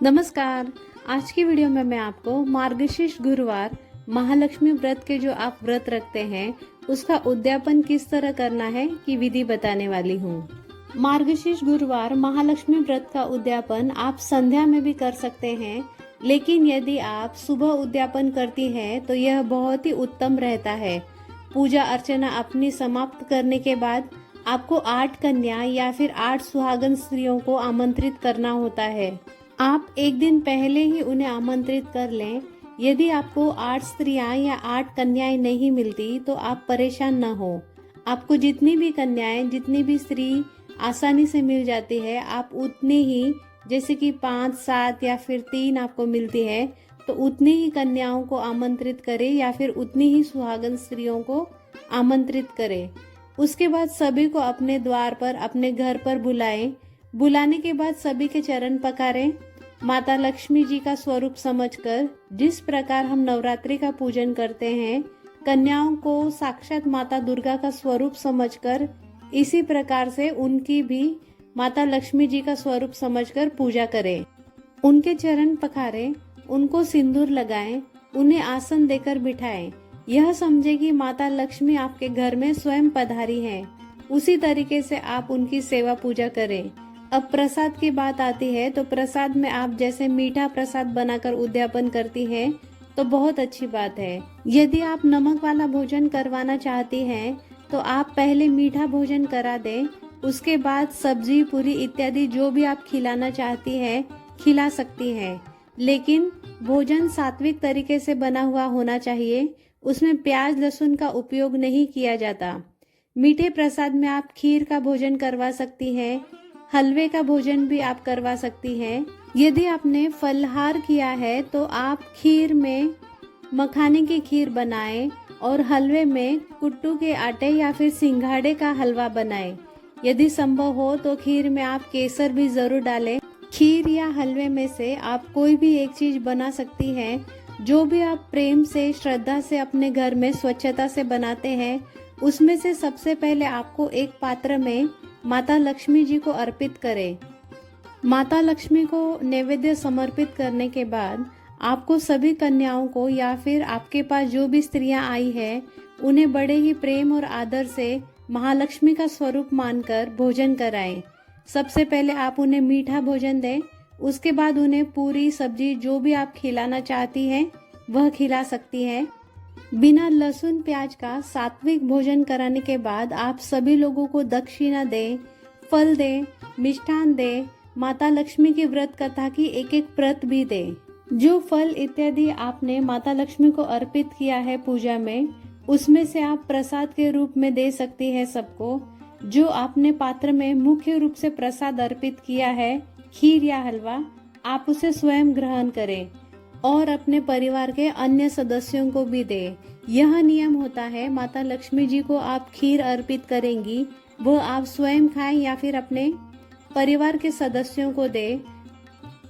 नमस्कार। आज की वीडियो में मैं आपको मार्गशीर्ष गुरुवार महालक्ष्मी व्रत के जो आप व्रत रखते हैं उसका उद्यापन किस तरह करना है की विधि बताने वाली हूँ। मार्गशीर्ष गुरुवार महालक्ष्मी व्रत का उद्यापन आप संध्या में भी कर सकते हैं, लेकिन यदि आप सुबह उद्यापन करती हैं तो यह बहुत ही उत्तम रहता है। पूजा अर्चना अपनी समाप्त करने के बाद आपको 8 कन्या या फिर 8 सुहागन स्त्रियों को आमंत्रित करना होता है। आप एक दिन पहले ही उन्हें आमंत्रित कर लें। यदि आपको 8 स्त्रियां या 8 कन्याएं नहीं मिलती तो आप परेशान न हो। आपको जितनी भी कन्याएं, जितनी भी स्त्री आसानी से मिल जाती है, आप उतनी ही, जैसे कि 5, 7 या फिर 3 आपको मिलती है तो उतनी ही कन्याओं को आमंत्रित करें या फिर उतनी ही सुहागन स्त्रियों को आमंत्रित करें। उसके बाद सभी को अपने द्वार पर, अपने घर पर बुलाएं। बुलाने के बाद सभी के चरण पखारें। माता लक्ष्मी जी का स्वरूप समझकर, जिस प्रकार हम नवरात्रि का पूजन करते हैं, कन्याओं को साक्षात माता दुर्गा का स्वरूप समझकर इसी प्रकार से उनकी भी माता लक्ष्मी जी का स्वरूप समझकर पूजा करें। उनके चरण पखारें, उनको सिंदूर लगाएं, उन्हें आसन देकर बिठाएं। यह समझे कि माता लक्ष्मी आपके घर में स्वयं पधारी हैं। उसी तरीके से आप उनकी सेवा पूजा करें। अब प्रसाद की बात आती है तो प्रसाद में आप जैसे मीठा प्रसाद बनाकर उद्यापन करती हैं तो बहुत अच्छी बात है। यदि आप नमक वाला भोजन करवाना चाहती हैं तो आप पहले मीठा भोजन करा दें, उसके बाद सब्जी, पूरी इत्यादि जो भी आप खिलाना चाहती हैं खिला सकती हैं। लेकिन भोजन सात्विक तरीके से बना हुआ होना चाहिए, उसमें प्याज लहसुन का उपयोग नहीं किया जाता। मीठे प्रसाद में आप खीर का भोजन करवा सकती हैं, हलवे का भोजन भी आप करवा सकती हैं। यदि आपने फलहार किया है तो आप खीर में मखाने की खीर बनाएं और हलवे में कुट्टू के आटे या फिर सिंघाड़े का हलवा बनाएं। यदि संभव हो तो खीर में आप केसर भी जरूर डालें। खीर या हलवे में से आप कोई भी एक चीज बना सकती हैं। जो भी आप प्रेम से, श्रद्धा से अपने घर में स्वच्छता से बनाते हैं, उसमें से सबसे पहले आपको एक पात्र में माता लक्ष्मी जी को अर्पित करें। माता लक्ष्मी को नैवेद्य समर्पित करने के बाद आपको सभी कन्याओं को या फिर आपके पास जो भी स्त्रियां आई है उन्हें बड़े ही प्रेम और आदर से महालक्ष्मी का स्वरूप मानकर भोजन कराएं। सबसे पहले आप उन्हें मीठा भोजन दें, उसके बाद उन्हें पूरी सब्जी जो भी आप खिलाना चाहती हैं वह खिला सकती हैं। बिना लहसुन प्याज का सात्विक भोजन कराने के बाद आप सभी लोगों को दक्षिणा दें, फल दें, मिष्ठान दें। माता लक्ष्मी की व्रत कथा की एक एक प्रत भी दें। जो फल इत्यादि आपने माता लक्ष्मी को अर्पित किया है पूजा में, उसमें से आप प्रसाद के रूप में दे सकती है सबको। जो आपने पात्र में मुख्य रूप से प्रसाद अर्पित किया है, खीर या हलवा, आप उसे स्वयं ग्रहण करें और अपने परिवार के अन्य सदस्यों को भी दें। यह नियम होता है, माता लक्ष्मी जी को आप खीर अर्पित करेंगी, वो आप स्वयं खाएं या फिर अपने परिवार के सदस्यों को दें।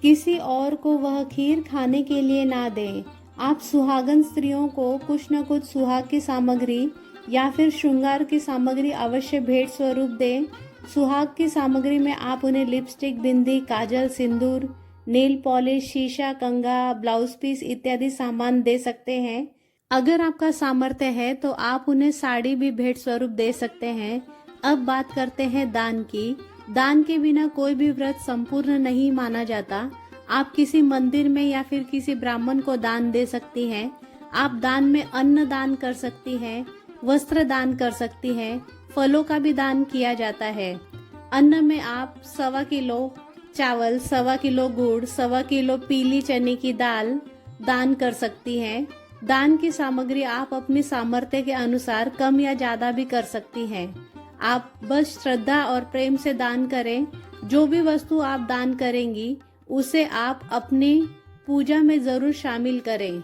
किसी और को वह खीर खाने के लिए ना दें। आप सुहागन स्त्रियों को कुछ न कुछ सुहाग की सामग्री या फिर श्रृंगार की सामग्री अवश्य भेंट स्वरूप दें। सुहाग की सामग्री में आप उन्हें लिपस्टिक, बिंदी, काजल, सिंदूर, नेल पॉलिश, शीशा, कंघा, ब्लाउज पीस इत्यादि सामान दे सकते हैं। अगर आपका सामर्थ्य है तो आप उन्हें साड़ी भी भेंट स्वरूप दे सकते हैं। अब बात करते हैं दान की। दान के बिना कोई भी व्रत संपूर्ण नहीं माना जाता। आप किसी मंदिर में या फिर किसी ब्राह्मण को दान दे सकती हैं। आप दान में अन्न दान कर सकती हैं, वस्त्र दान कर सकती हैं, फलों का भी दान किया जाता है। अन्न में आप 1.25 किलो चावल, 1.25 किलो गुड़, 1.25 किलो पीली चने की दाल दान कर सकती हैं। दान की सामग्री आप अपनी सामर्थ्य के अनुसार कम या ज्यादा भी कर सकती हैं। आप बस श्रद्धा और प्रेम से दान करें। जो भी वस्तु आप दान करेंगी उसे आप अपनी पूजा में जरूर शामिल करें।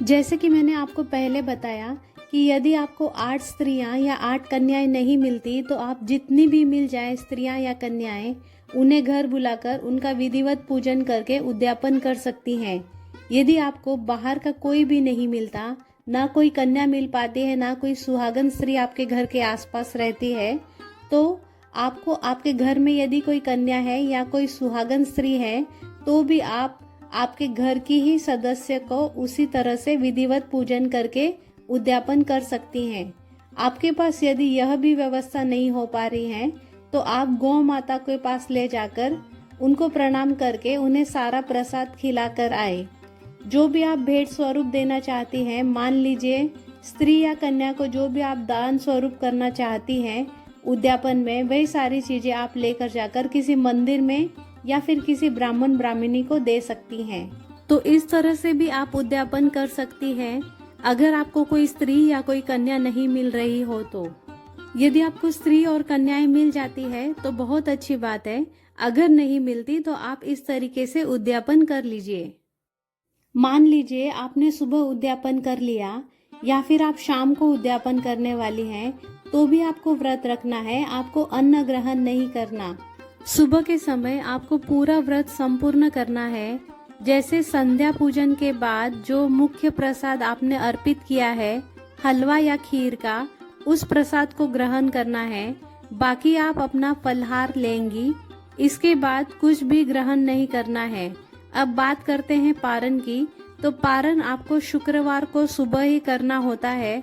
जैसे कि मैंने आपको पहले बताया कि यदि आपको 8 स्त्रियां या 8 कन्याएं नहीं मिलती तो आप जितनी भी मिल जाए स्त्रियां या कन्याएं, उन्हें घर बुलाकर उनका विधिवत पूजन करके उद्यापन कर सकती हैं। यदि आपको बाहर का कोई भी नहीं मिलता, ना कोई कन्या मिल पाती है, ना कोई सुहागन स्त्री आपके घर के आसपास रहती है, तो आपको आपके घर में यदि कोई कन्या है या कोई सुहागन स्त्री है तो भी आप आपके घर की ही सदस्य को उसी तरह से विधिवत पूजन करके उद्यापन कर सकती हैं। आपके पास यदि यह भी व्यवस्था नहीं हो पा रही है तो आप गौ माता के पास ले जाकर उनको प्रणाम करके उन्हें सारा प्रसाद खिलाकर आए। जो भी आप भेंट स्वरूप देना चाहती हैं, मान लीजिए स्त्री या कन्या को जो भी आप दान स्वरूप करना चाहती हैं उद्यापन में, वही सारी चीजें आप लेकर जाकर किसी मंदिर में या फिर किसी ब्राह्मण ब्राह्मणी को दे सकती हैं। तो इस तरह से भी आप उद्यापन कर सकती हैं अगर आपको कोई स्त्री या कोई कन्या नहीं मिल रही हो तो। यदि आपको स्त्री और कन्याएं मिल जाती है तो बहुत अच्छी बात है, अगर नहीं मिलती तो आप इस तरीके से उद्यापन कर लीजिए। मान लीजिए आपने सुबह उद्यापन कर लिया या फिर आप शाम को उद्यापन करने वाली हैं, तो भी आपको व्रत रखना है, आपको अन्न ग्रहण नहीं करना। सुबह के समय आपको पूरा व्रत संपूर्ण करना है। जैसे संध्या पूजन के बाद जो मुख्य प्रसाद आपने अर्पित किया है हलवा या खीर का, उस प्रसाद को ग्रहण करना है। बाकी आप अपना फलहार लेंगी, इसके बाद कुछ भी ग्रहण नहीं करना है। अब बात करते हैं पारण की, तो पारण आपको शुक्रवार को सुबह ही करना होता है।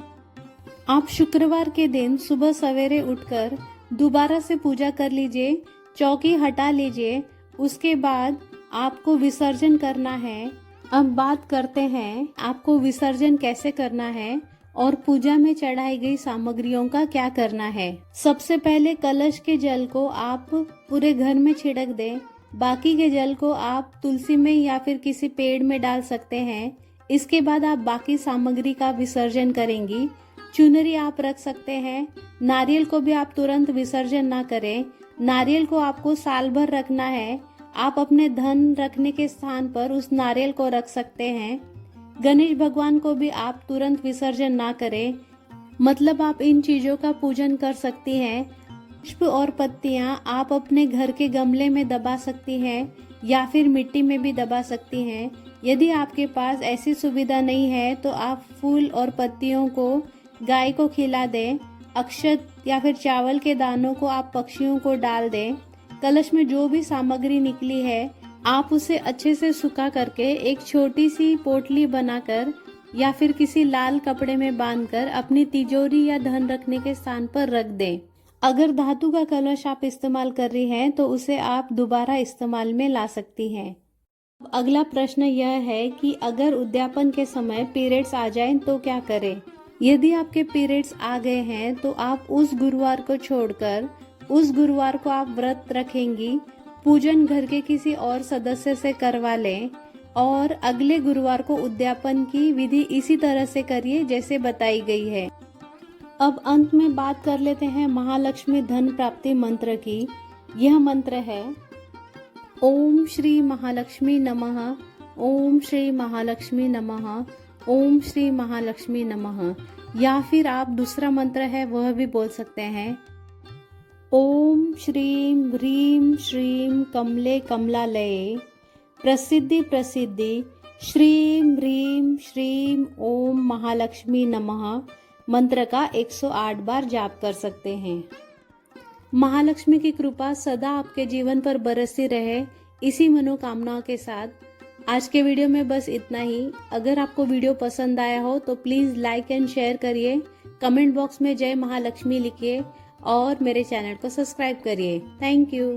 आप शुक्रवार के दिन सुबह सवेरे उठकर दोबारा से पूजा कर लीजिए, चौकी हटा लीजिए, उसके बाद आपको विसर्जन करना है। अब बात करते हैं आपको विसर्जन कैसे करना है और पूजा में चढ़ाई गई सामग्रियों का क्या करना है। सबसे पहले कलश के जल को आप पूरे घर में छिड़क दें, बाकी के जल को आप तुलसी में या फिर किसी पेड़ में डाल सकते हैं। इसके बाद आप बाकी सामग्री का विसर्जन करेंगी। चुनरी आप रख सकते हैं। नारियल को भी आप तुरंत विसर्जन ना करें, नारियल को आपको साल भर रखना है। आप अपने धन रखने के स्थान पर उस नारियल को रख सकते हैं। गणेश भगवान को भी आप तुरंत विसर्जन ना करें, मतलब आप इन चीजों का पूजन कर सकती हैं। पुष्प और पत्तियां आप अपने घर के गमले में दबा सकती हैं या फिर मिट्टी में भी दबा सकती हैं। यदि आपके पास ऐसी सुविधा नहीं है तो आप फूल और पत्तियों को गाय को खिला दें। अक्षत या फिर चावल के दानों को आप पक्षियों को डाल दें। कलश में जो भी सामग्री निकली है आप उसे अच्छे से सुखा करके एक छोटी सी पोटली बनाकर या फिर किसी लाल कपड़े में बांधकर अपनी तिजोरी या धन रखने के स्थान पर रख दें। अगर धातु का कलश आप इस्तेमाल कर रही हैं तो उसे आप दोबारा इस्तेमाल में ला सकती हैं। अगला प्रश्न यह है कि अगर उद्यापन के समय पीरियड्स आ जाएं तो क्या करें। यदि आपके पीरियड्स आ गए हैं तो आप उस गुरुवार को छोड़कर उस गुरुवार को आप व्रत रखेंगी। पूजन घर के किसी और सदस्य से करवा लें और अगले गुरुवार को उद्यापन की विधि इसी तरह से करिए जैसे बताई गई है। अब अंत में बात कर लेते हैं महालक्ष्मी धन प्राप्ति मंत्र की। यह मंत्र है ओम श्री महालक्ष्मी नमः, ओम श्री महालक्ष्मी नमः, ओम श्री महालक्ष्मी नमः। या फिर आप दूसरा मंत्र है वह भी बोल सकते हैं ओम श्रीम ह्रीम श्रीम कमले कमलालये प्रसिद्धि प्रसिद्धि श्रीम ह्रीम श्रीम ओम महालक्ष्मी नमः मंत्र का 108 बार जाप कर सकते हैं। महालक्ष्मी की कृपा सदा आपके जीवन पर बरसती रहे, इसी मनोकामनाओं के साथ आज के वीडियो में बस इतना ही। अगर आपको वीडियो पसंद आया हो तो प्लीज लाइक एंड शेयर करिए, कमेंट बॉक्स में जय महालक्ष्मी लिखिए और मेरे चैनल को सब्सक्राइब करिए। Thank you.